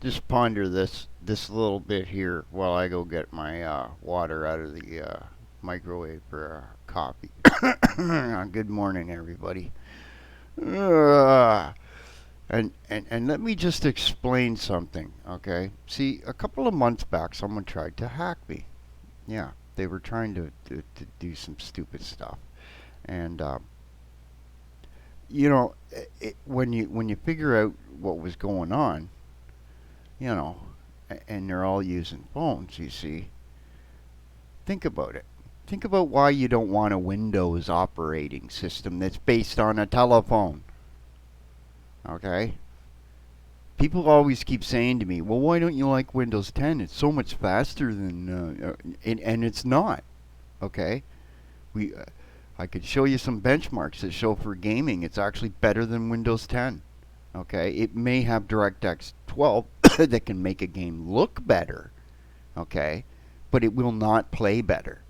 Just ponder this little bit here while I go get my water out of the microwave for coffee. Good morning, everybody. Uh, and let me just explain something, okay? See, a couple of months back, someone tried to hack me. Yeah, they were trying to do some stupid stuff, and when you figure out what was going on, you know, and they're all using phones, you see, think about it. Think about why you don't want a Windows operating system that's based on a telephone. Okay? People always keep saying to me, well, why don't you like Windows 10? It's so much faster than. And it's not. Okay? We, I could show you some benchmarks that show for gaming it's actually better than Windows 10. Okay? It may have DirectX 12 that can make a game look better. Okay? But it will not play better.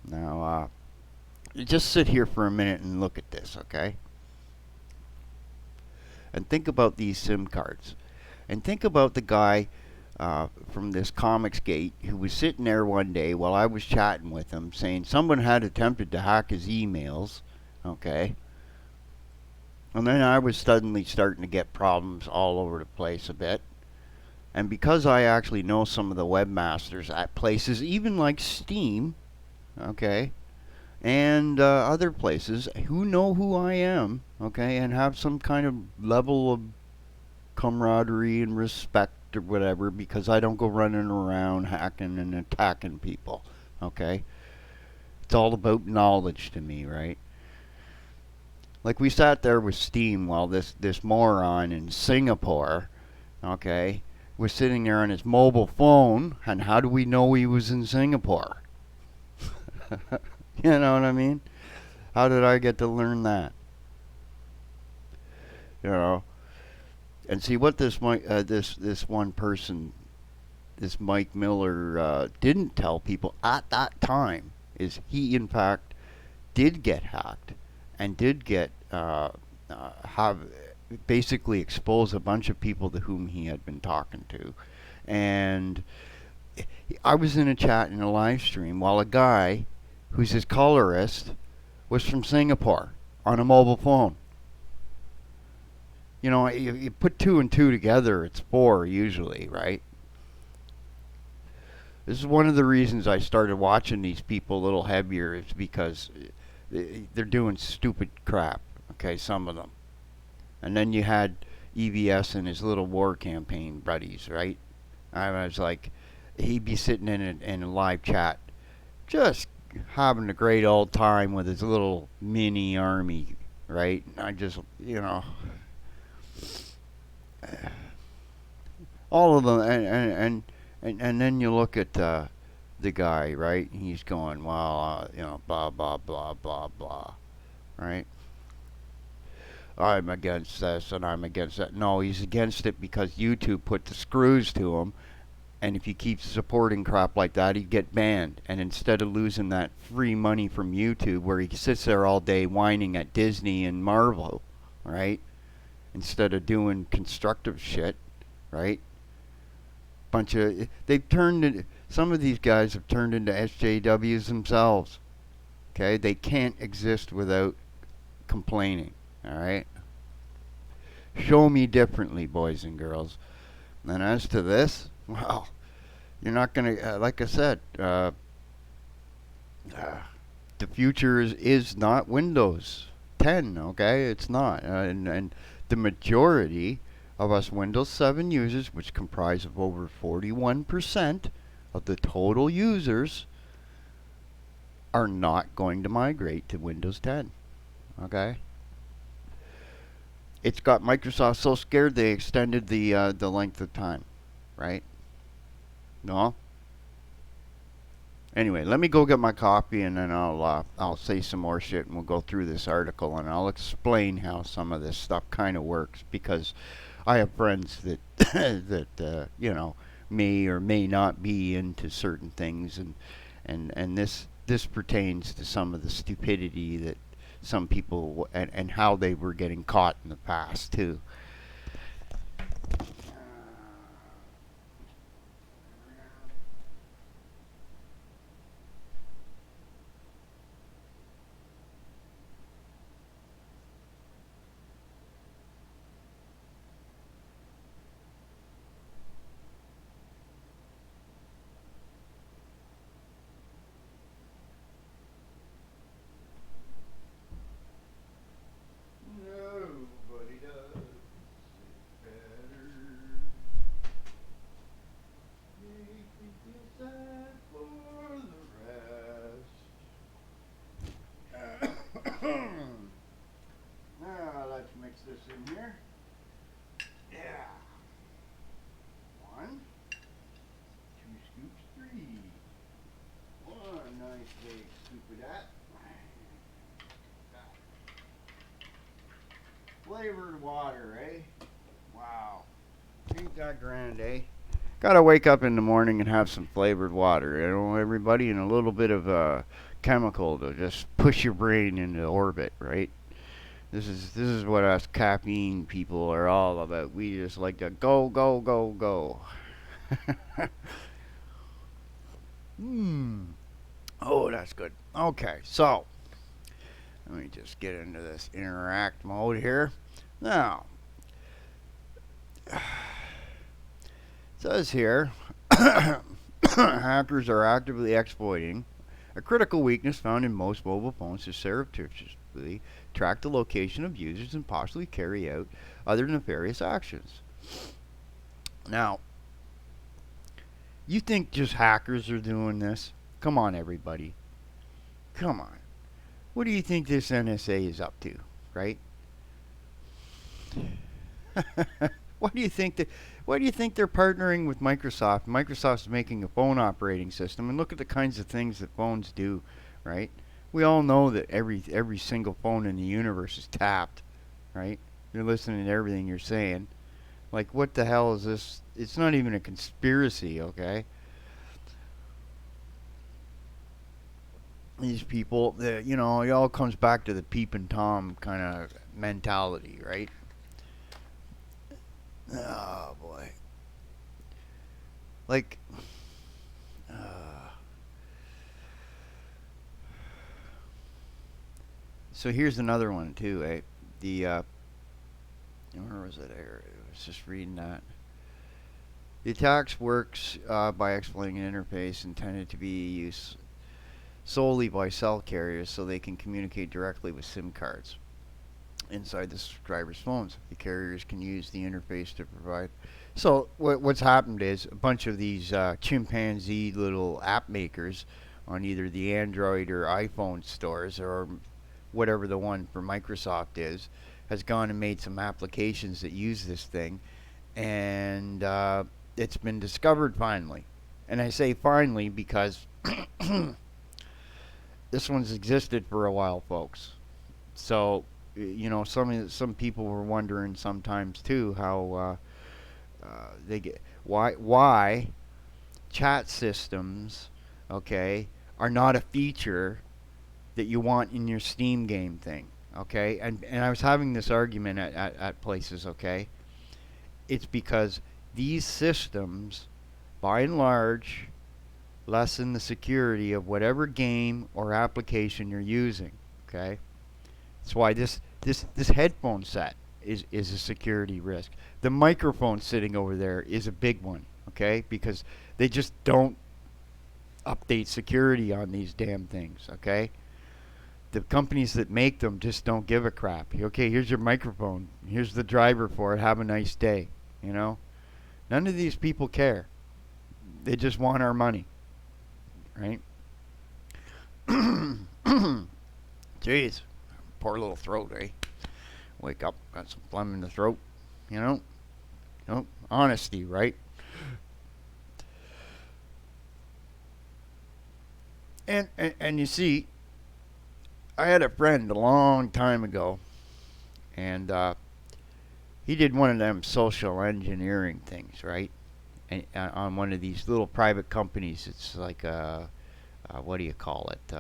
Now, just sit here for a minute and look at this, okay? And think about these SIM cards. And think about the guy from this Comics Gate who was sitting there one day while I was chatting with him saying someone had attempted to hack his emails, okay? And then I was suddenly starting to get problems all over the place a bit. And because I actually know some of the webmasters at places, even like Steam, okay, and other places who know who I am, okay, and have some kind of level of camaraderie and respect or whatever because I don't go running around hacking and attacking people, okay? It's all about knowledge to me, right? Like we sat there with Steam while this moron in Singapore, okay, was sitting there on his mobile phone, and how do we know he was in Singapore? You know what I mean? How did I get to learn that? You know, and see what this one person, this Mike Miller, didn't tell people at that time is he in fact did get hacked and did get have basically expose a bunch of people to whom he had been talking to, and I was in a chat in a live stream while a guy who's his colorist was from Singapore on a mobile phone. You put two and two together, it's four usually, right? This is one of the reasons I started watching these people a little heavier, is because they're doing stupid crap. Okay, some of them. And then you had EVS and his little war campaign buddies, right? I was like, he'd be sitting in a live chat, just having a great old time with his little mini army, right? And I just, all of them, and then you look at the guy, right? He's going, well, blah blah blah blah blah, right? I'm against this and I'm against that. No, he's against it because YouTube put the screws to him, and if he keeps supporting crap like that, he'd get banned. And instead of losing that free money from YouTube, where he sits there all day whining at Disney and Marvel, right? Instead of doing constructive shit, right? They've turned into, some of these guys have turned into SJWs themselves. Okay, they can't exist without complaining. All right, show me differently, boys and girls. And as to this, well, you're not gonna, like I said, the future is not Windows 10. Okay, it's not, and the majority of us Windows 7 users, which comprise of over 41% of the total users, are not going to migrate to Windows 10. Okay? It's got Microsoft so scared they extended the length of time, right? No. Anyway, let me go get my coffee and then I'll say some more shit and we'll go through this article and I'll explain how some of this stuff kind of works, because I have friends that that may or may not be into certain things, and this pertains to some of the stupidity that some people and how they were getting caught in the past too. flavored water, eh? Wow. Ain't that grand, eh? Gotta wake up in the morning and have some flavored water, you know, everybody, and a little bit of chemical to just push your brain into orbit, right? This is what us caffeine people are all about. We just like to go, go, go, go. Hmm. Oh, that's good. Okay, so let me just get into this interact mode here. Now, it says here, hackers are actively exploiting a critical weakness found in most mobile phones to surreptitiously track the location of users and possibly carry out other nefarious actions. Now, you think just hackers are doing this? Come on, everybody. Come on. What do you think this NSA is up to, right? Why do you think that? Why do you think they're partnering with Microsoft? Microsoft's making a phone operating system, and look at the kinds of things that phones do, right? We all know that every single phone in the universe is tapped, right? They're listening to everything you're saying. Like, what the hell is this? It's not even a conspiracy, okay? These people, you know, it all comes back to the peep and Tom kind of mentality, right? Oh boy. Like, so here's another one too, eh? The where was it? I was just reading that. The attacks works by exploiting an interface intended to be used solely by cell carriers so they can communicate directly with SIM cards inside the subscribers' phones. The carriers can use the interface to provide. So what's happened is a bunch of these chimpanzee little app makers on either the Android or iPhone stores or whatever the one for Microsoft is, has gone and made some applications that use this thing, and it's been discovered finally. And I say finally because this one's existed for a while, folks. So, you know, some people were wondering sometimes too how they get why chat systems, okay, are not a feature that you want in your Steam game thing, okay? And I was having this argument at places, okay? It's because these systems, by and large, lessen the security of whatever game or application you're using, okay? That's why this headphone set is a security risk. The microphone sitting over there is a big one, okay? Because they just don't update security on these damn things, okay? The companies that make them just don't give a crap. Okay, here's your microphone. Here's the driver for it. Have a nice day, you know? None of these people care. They just want our money, right? Jeez, poor little throat, eh? Wake up, got some phlegm in the throat, you know? Honesty, right? And you see, I had a friend a long time ago, and he did one of them social engineering things, right? And on one of these little private companies, it's like what do you call it?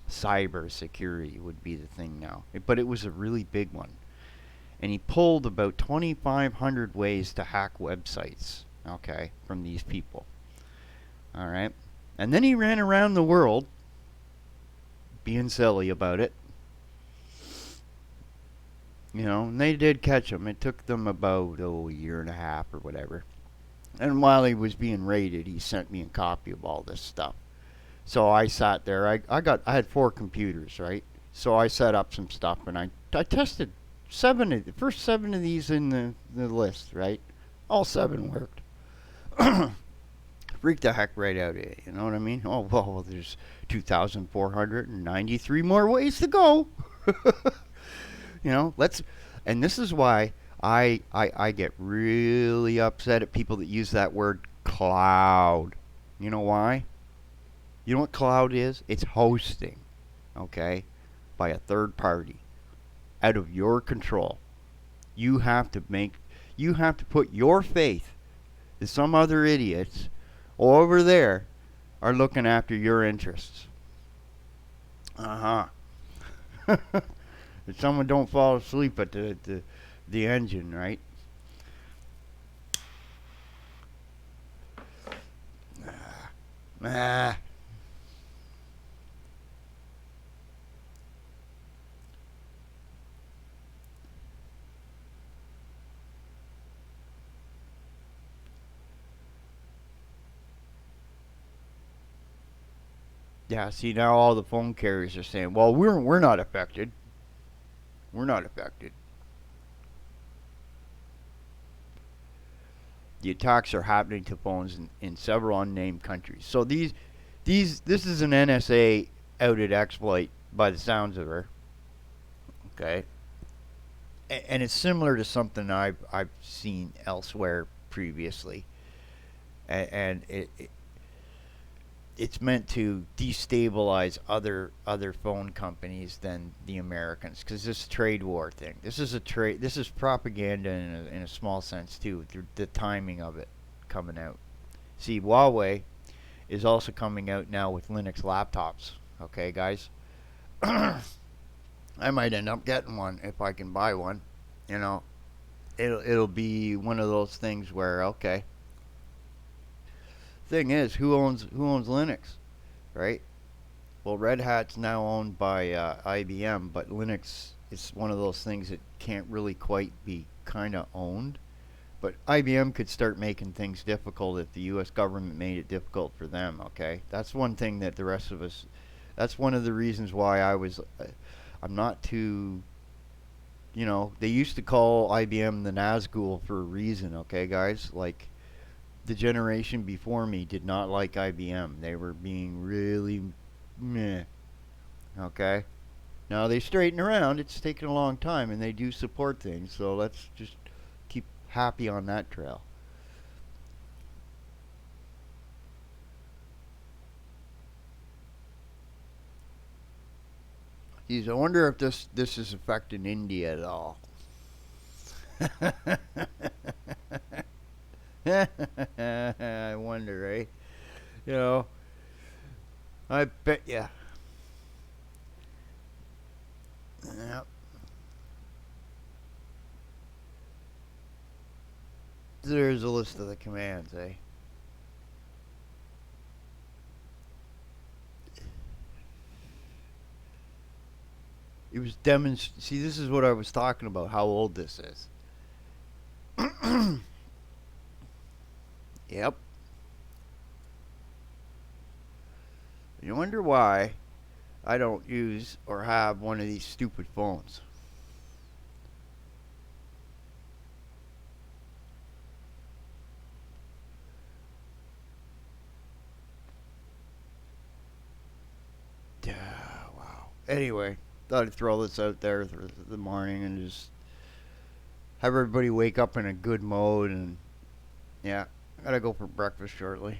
Cyber security would be the thing now, but it was a really big one. And he pulled about 2,500 ways to hack websites, okay, from these people. All right, and then he ran around the world being silly about it. You know, and they did catch him. It took them about a year and a half or whatever. And while he was being raided, he sent me a copy of all this stuff. So I sat there. I had 4 computers, right? So I set up some stuff, and I tested the first 7 of these in the list, right? All 7 worked. Freaked the heck right out of you. You know what I mean? Oh well, there's 2,493 more ways to go. You know, and this is why I get really upset at people that use that word cloud. You know why? You know what cloud is? It's hosting, okay, by a third party, out of your control. You have to make, you have to put your faith that some other idiots over there are looking after your interests. Uh huh. That someone don't fall asleep at the engine, right? Ah. Yeah, see now all the phone carriers are saying, "Well, we're not affected. We're not affected." The attacks are happening to phones in several unnamed countries. So this is an NSA outed exploit by the sounds of her. Okay, and it's similar to something I've seen elsewhere previously, and it's meant to destabilize other phone companies than the Americans because this trade war thing. This is a trade. This is propaganda in a small sense too. The timing of it coming out. See, Huawei is also coming out now with Linux laptops. Okay, guys. I might end up getting one if I can buy one. You know, it'll be one of those things where okay. Thing is, who owns Linux, right? Well, Red Hat's now owned by IBM, but Linux is one of those things that can't really quite be kind of owned. But IBM could start making things difficult if the U.S. government made it difficult for them. Okay, that's one thing that the rest of us. That's one of the reasons why I'm not too. They used to call IBM the Nazgul for a reason. Okay, guys, like the generation before me did not like IBM. They were being really meh. Okay. Now they straighten around. It's taken a long time, and they do support things. So let's just keep happy on that trail. Geez, I wonder if this is affecting India at all. I wonder, right? You know, I bet ya. Yep. There's a list of the commands, eh? It was See, this is what I was talking about. How old this is? Yep. You wonder why I don't use or have one of these stupid phones. Yeah, wow. Anyway, thought I'd throw this out there for the morning and just have everybody wake up in a good mode. And yeah, I gotta go for breakfast shortly.